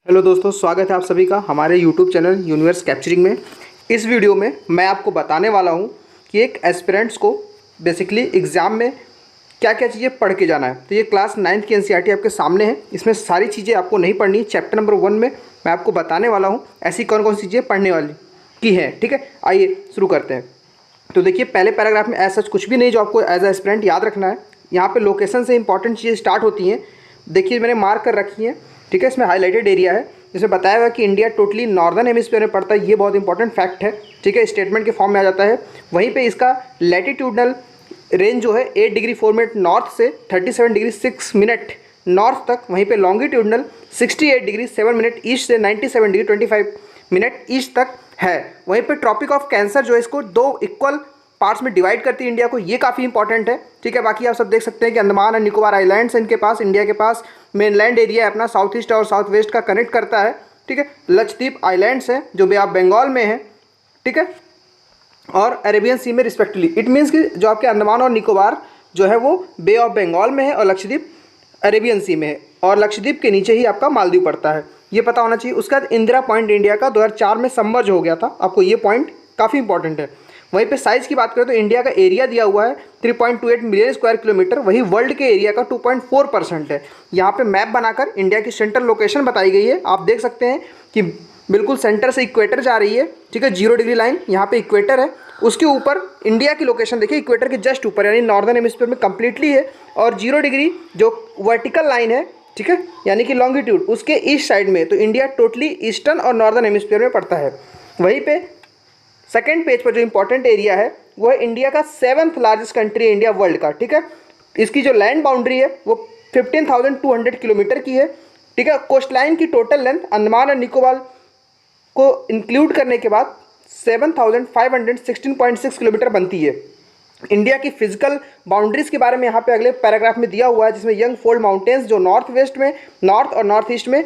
Hello दोस्तों, स्वागत है आप सभी का हमारे यूट्यूब चैनल यूनिवर्स कैप्चरिंग में। इस वीडियो में मैं आपको बताने वाला हूं कि एक एस्पिरेंट्स को बेसिकली एग्ज़ाम में क्या क्या चीज़ें पढ़ के जाना है। तो ये क्लास 9th की एनसीईआरटी आपके सामने है। इसमें सारी चीज़ें आपको नहीं पढ़नी। चैप्टर नंबर 1 में मैं आपको बताने वाला हूँ ऐसी कौन कौन सी चीज़ें पढ़ने वाली की हैं। ठीक है, आइए शुरू करते हैं। तो देखिए, पहले पैराग्राफ में ऐसा कुछ भी नहीं जो आपको एज ए एस्पिरेंट याद रखना है। यहाँ पे लोकेशन से इंपॉर्टेंट चीज़ें स्टार्ट होती हैं। देखिए, मैंने मार्क कर रखी हैं। ठीक है, इसमें हाईलाइटेड एरिया है जिसमें बताया हुआ कि इंडिया टोटली नॉर्दर्न हेमिस्फीयर में पड़ता है। ये बहुत इंपॉर्टेंट फैक्ट है। ठीक है, स्टेटमेंट के फॉर्म में आ जाता है। वहीं पे इसका लैटिट्यूडनल रेंज जो है 8 डिग्री 4 मिनट नॉर्थ से 37 डिग्री 6 मिनट नॉर्थ तक। वहीं पे लॉन्गिट्यूडनल 68 डिग्री 7 मिनट ईस्ट से 97 डिग्री 25 मिनट ईस्ट तक है। वहीं पे ट्रॉपिक ऑफ कैंसर जो है इसको 2 इक्वल पार्ट्स में डिवाइड करती है इंडिया को। ये काफ़ी इंपॉर्टेंट है। ठीक है, बाकी आप सब देख सकते हैं कि अंडमान एंड निकोबार आइलैंड्स हैं इनके पास। इंडिया के पास मेनलैंड एरिया है अपना, साउथ ईस्ट और साउथ वेस्ट का कनेक्ट करता है। ठीक है, लक्षद्वीप आइलैंड्स हैं जो बे ऑफ बंगाल में है। ठीक है, और अरेबियन सी में रिस्पेक्टिवली। इट मीन्स कि जो आपके अंडमान और निकोबार जो है वो बे ऑफ बंगाल में है और लक्षद्वीप अरेबियन सी में है। और लक्षद्वीप के नीचे ही आपका मालदीव पड़ता है, ये पता होना चाहिए। उसके बाद इंदिरा पॉइंट इंडिया का 2004 में सबमर्ज हो गया था। आपको ये पॉइंट काफ़ी इंपॉर्टेंट है। वहीं पे साइज़ की बात करें तो इंडिया का एरिया दिया हुआ है 3.28 मिलियन स्क्वायर किलोमीटर। वही वर्ल्ड के एरिया का 2.4% है। यहाँ पे मैप बनाकर इंडिया की सेंट्रल लोकेशन बताई गई है। आप देख सकते हैं कि बिल्कुल सेंटर से इक्वेटर जा रही है। ठीक है, 0 डिग्री लाइन यहाँ पे इक्वेटर है। उसके ऊपर इंडिया की लोकेशन देखिए, इक्वेटर के जस्ट ऊपर यानी नॉर्दर्न हेमिस्फीयर में कंप्लीटली है। और 0 डिग्री जो वर्टिकल लाइन है, ठीक है, यानी कि लॉन्गिट्यूड, उसके ईस्ट साइड में। तो इंडिया टोटली ईस्टर्न और नॉर्दर्न हेमिस्फीयर में पड़ता है। वहीं पे सेकेंड पेज पर जो इंपॉर्टेंट एरिया है वो है इंडिया का 7th largest country India world का। ठीक है, इसकी जो लैंड बाउंड्री है वो 15,200 किलोमीटर की है। ठीक है, कोस्ट लाइन की टोटल लेंथ अंडमान और निकोबार को इंक्लूड करने के बाद 7,516.6 किलोमीटर बनती है। इंडिया की फिजिकल बाउंड्रीज के बारे में यहाँ पे अगले पैराग्राफ में दिया हुआ है, जिसमें यंग फोल्ड माउंटेन्स जो नॉर्थ वेस्ट में, नॉर्थ और नॉर्थ ईस्ट में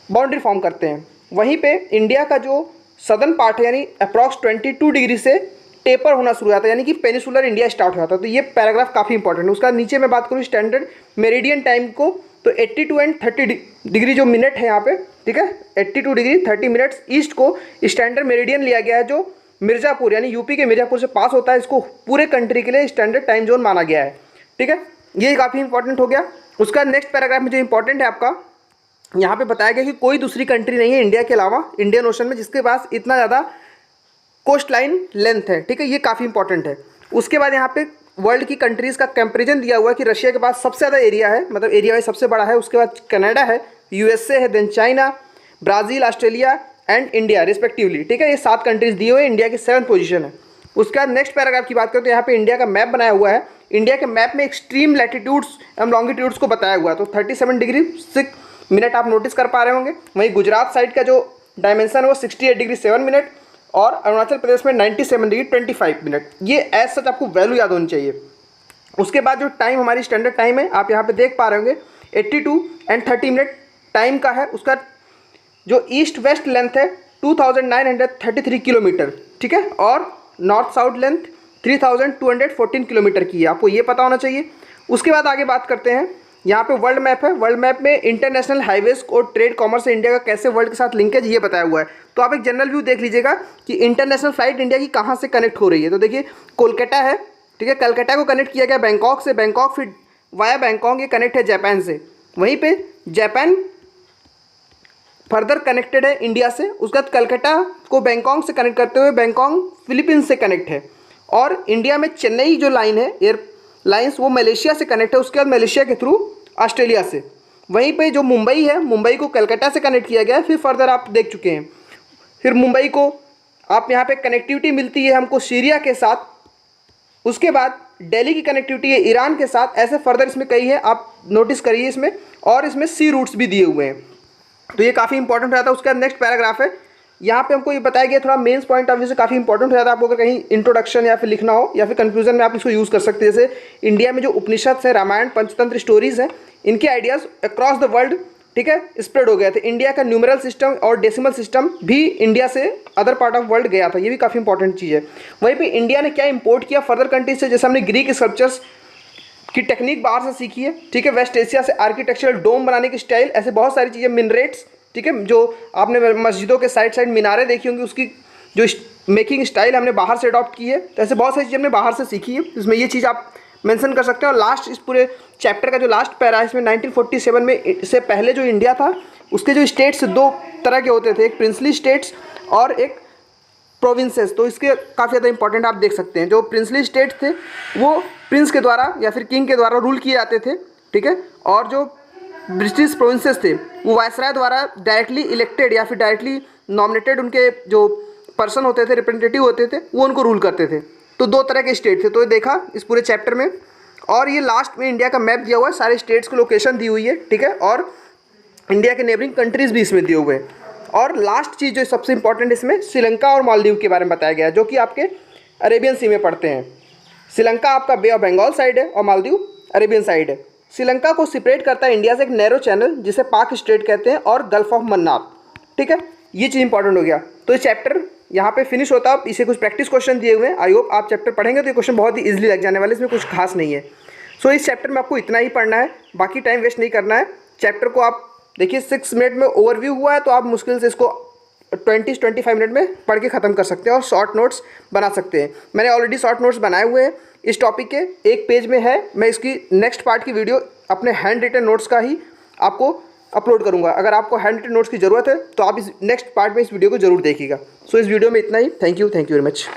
बाउंड्री फॉर्म करते हैं। वहीं पे इंडिया का जो सदर्न पार्ट है यानी अप्रॉक्स 22 डिग्री से टेपर होना शुरू होता है, यानी कि पेनिसुलर इंडिया स्टार्ट हो जाता है। तो ये पैराग्राफ काफ़ी इंपॉर्टेंट है। उसका नीचे मैं बात करूँ स्टैंडर्ड मेरिडियन टाइम को, तो 82 एंड 30 डिग्री जो मिनट है यहाँ पे, ठीक है, 82 डिग्री 30 मिनट्स ईस्ट को स्टैंडर्ड मेरिडियन लिया गया है, जो मिर्ज़ापुर यानी यूपी के मिर्ज़ापुर से पास होता है। इसको पूरे कंट्री के लिए स्टैंडर्ड टाइम जोन माना गया है। ठीक है, ये काफ़ी इंपॉर्टेंट हो गया। उसका नेक्स्ट पैराग्राफ में जो इंपॉर्टेंट है आपका, यहाँ पे बताया गया कि कोई दूसरी कंट्री नहीं है इंडिया के अलावा इंडियन ओशन में जिसके पास इतना ज़्यादा कोस्ट लाइन लेंथ है। ठीक है, ये काफ़ी इंपॉर्टेंट है। उसके बाद यहाँ पे वर्ल्ड की कंट्रीज़ का कंपेरिजन दिया हुआ है कि रशिया के पास सबसे ज़्यादा एरिया है, मतलब एरिया वाइज सबसे बड़ा है। उसके बाद कनाडा है, यूएसए है, then China, Brazil, Australia and India respectively. ठीक है, ये 7 कंट्रीज़ दिए हुए हैं। इंडिया की 7th पोजीशन है। उसके बाद नेक्स्ट पैराग्राफ की बात करें तो यहाँ पे इंडिया का मैप बनाया हुआ है। इंडिया के मैप में एक्सट्रीम लैटिट्यूड्स एवं लॉन्गिट्यूड्स को बताया हुआ है। तो 37 डिग्री 6 मिनट आप नोटिस कर पा रहे होंगे। वहीं गुजरात साइड का जो डायमेंशन है वो 68 डिग्री 7 मिनट और अरुणाचल प्रदेश में 97 डिग्री 25 मिनट। ये एज सच आपको वैल्यू याद होनी चाहिए। उसके बाद जो टाइम हमारी स्टैंडर्ड टाइम है आप यहाँ पे देख पा रहे होंगे 82 एंड 30 मिनट टाइम का है। उसका जो ईस्ट वेस्ट लेंथ है 2933 किलोमीटर। ठीक है, और नॉर्थ साउथ लेंथ 3214 किलोमीटर की है। आपको ये पता होना चाहिए। उसके बाद आगे बात करते हैं, यहाँ पे वर्ल्ड मैप है। वर्ल्ड मैप में इंटरनेशनल हाईवेज और ट्रेड कॉमर्स इंडिया का कैसे वर्ल्ड के साथ लिंकेज ये बताया हुआ है। तो आप एक जनरल व्यू देख लीजिएगा कि इंटरनेशनल फ्लाइट इंडिया की कहाँ से कनेक्ट हो रही है। तो देखिए, कोलकाता है, ठीक है, कलकत्ता को कनेक्ट किया गया बैंकॉक से, बैंकॉक फिर वाया बैंकॉक ये कनेक्ट है जापान से। वहीं पे जापान फर्दर कनेक्टेड है इंडिया से। उसके बाद कलकत्ता को बैंकॉक से कनेक्ट करते हुए बैंकॉक फिलीपींस से कनेक्ट है। और इंडिया में चेन्नई जो लाइन है एयर लाइन्स वो मलेशिया से कनेक्ट है। उसके बाद मलेशिया के थ्रू ऑस्ट्रेलिया से। वहीं पे जो मुंबई है, मुंबई को कलकत्ता से कनेक्ट किया गया है। फिर फर्दर आप देख चुके हैं, फिर मुंबई को आप यहाँ पे कनेक्टिविटी मिलती है हमको सीरिया के साथ। उसके बाद दिल्ली की कनेक्टिविटी है ईरान के साथ। ऐसे फर्दर इसमें कई है, आप नोटिस करिए इसमें। और इसमें सी रूट्स भी दिए हुए हैं। तो ये काफ़ी इंपॉर्टेंट हो जाता है। उसके बाद नेक्स्ट पैराग्राफ है, यहाँ पे हमको ये बताया गया थोड़ा मेंस पॉइंट ऑफ व्यू से काफ़ी इंपॉर्टेंट हो जाता है। आपको अगर कहीं इंट्रोडक्शन या फिर लिखना हो या फिर कंफ्यूजन में आप इसको यूज़ कर सकते हैं। जैसे इंडिया में जो उपनिषद है, रामायण, पंचतंत्र स्टोरीज हैं, इनके आइडियाज़ अक्रॉस द वर्ल्ड, ठीक है, स्प्रेड हो गए थे। इंडिया का न्यूमरल सिस्टम और डेसिमल सिस्टम भी इंडिया से अदर पार्ट ऑफ वर्ल्ड गया था। ये भी काफ़ी इंपॉर्टेंट चीज़ है। वहीं पे इंडिया ने क्या इंपोर्ट किया फर्दर कंट्रीज से, जैसे हमने ग्रीक स्कल्पचर्स की टेक्निक बाहर से सीखी है। ठीक है, वेस्ट एशिया से आर्किटेक्चरल डोम बनाने की स्टाइल, ऐसे बहुत सारी चीज़ें, मिनरेट्स, ठीक है। जो आपने मस्जिदों के साइड साइड मीनारें देखी होंगी, उसकी जो मेकिंग स्टाइल हमने बाहर से अडॉप्ट की है। तो ऐसे बहुत सारी चीज़ हमने बाहर से सीखी है, इसमें ये चीज़ आप मेंशन कर सकते हैं। और लास्ट इस पूरे चैप्टर का जो लास्ट पैरा है, इसमें 1947 में इससे पहले जो इंडिया था उसके जो स्टेट्स दो तरह के होते थे, एक प्रिंसली स्टेट्स और एक प्रोविंसेस। तो इसके काफ़ी ज़्यादा इंपॉर्टेंट आप देख सकते हैं। जो प्रिंसली स्टेट्स थे वो प्रिंस के द्वारा या फिर किंग के द्वारा रूल किए जाते थे, ठीक है। और जो ब्रिटिश प्रोविंसेस थे वो वायसराय द्वारा डायरेक्टली इलेक्टेड या फिर डायरेक्टली नॉमिनेटेड उनके जो पर्सन होते थे, रिप्रेजेंटेटिव होते थे, वो उनको रूल करते थे। तो दो तरह के स्टेट थे। तो ये देखा इस पूरे चैप्टर में। और ये लास्ट में इंडिया का मैप दिया हुआ है, सारे स्टेट्स की लोकेशन दी हुई है, ठीक है। और इंडिया के नेबरिंग कंट्रीज़ भी इसमें दिए हुए हैं। और लास्ट चीज़ जो सबसे इंपॉर्टेंट इसमें श्रीलंका और मालदीव के बारे में बताया गया है, जो कि आपके अरेबियन सी में पड़ते हैं। श्रीलंका आपका बे ऑफ बंगाल साइड है और मालदीव अरेबियन साइड है। श्रीलंका को सेपरेट करता है इंडिया से एक नैरो चैनल जिसे पाक स्ट्रेट कहते हैं और गल्फ ऑफ मन्नार, ठीक है। ये चीज़ इंपॉर्टेंट हो गया। तो ये चैप्टर यहाँ पे फिनिश होता है। इसे कुछ प्रैक्टिस क्वेश्चन दिए हुए हैं। आई होप आप चैप्टर पढ़ेंगे तो ये क्वेश्चन बहुत ही इजीली लग जाने वाले, इसमें कुछ खास नहीं है। सो इस चैप्टर में आपको इतना ही पढ़ना है, बाकी टाइम वेस्ट नहीं करना है। चैप्टर को आप देखिए 6 मिनट में ओवरव्यू हुआ है, तो आप मुश्किल से इसको 20-25 मिनट में पढ़ के ख़त्म कर सकते हैं और शॉर्ट नोट्स बना सकते हैं। मैंने ऑलरेडी शॉर्ट नोट्स बनाए हुए हैं इस टॉपिक के, एक पेज में है। मैं इसकी नेक्स्ट पार्ट की वीडियो अपने हैंड रिटन नोट्स का ही आपको अपलोड करूंगा। अगर आपको हैंड रिटन नोट्स की ज़रूरत है तो आप इस नेक्स्ट पार्ट में इस वीडियो को जरूर देखिएगा। सो इस वीडियो में इतना ही। Thank you very much.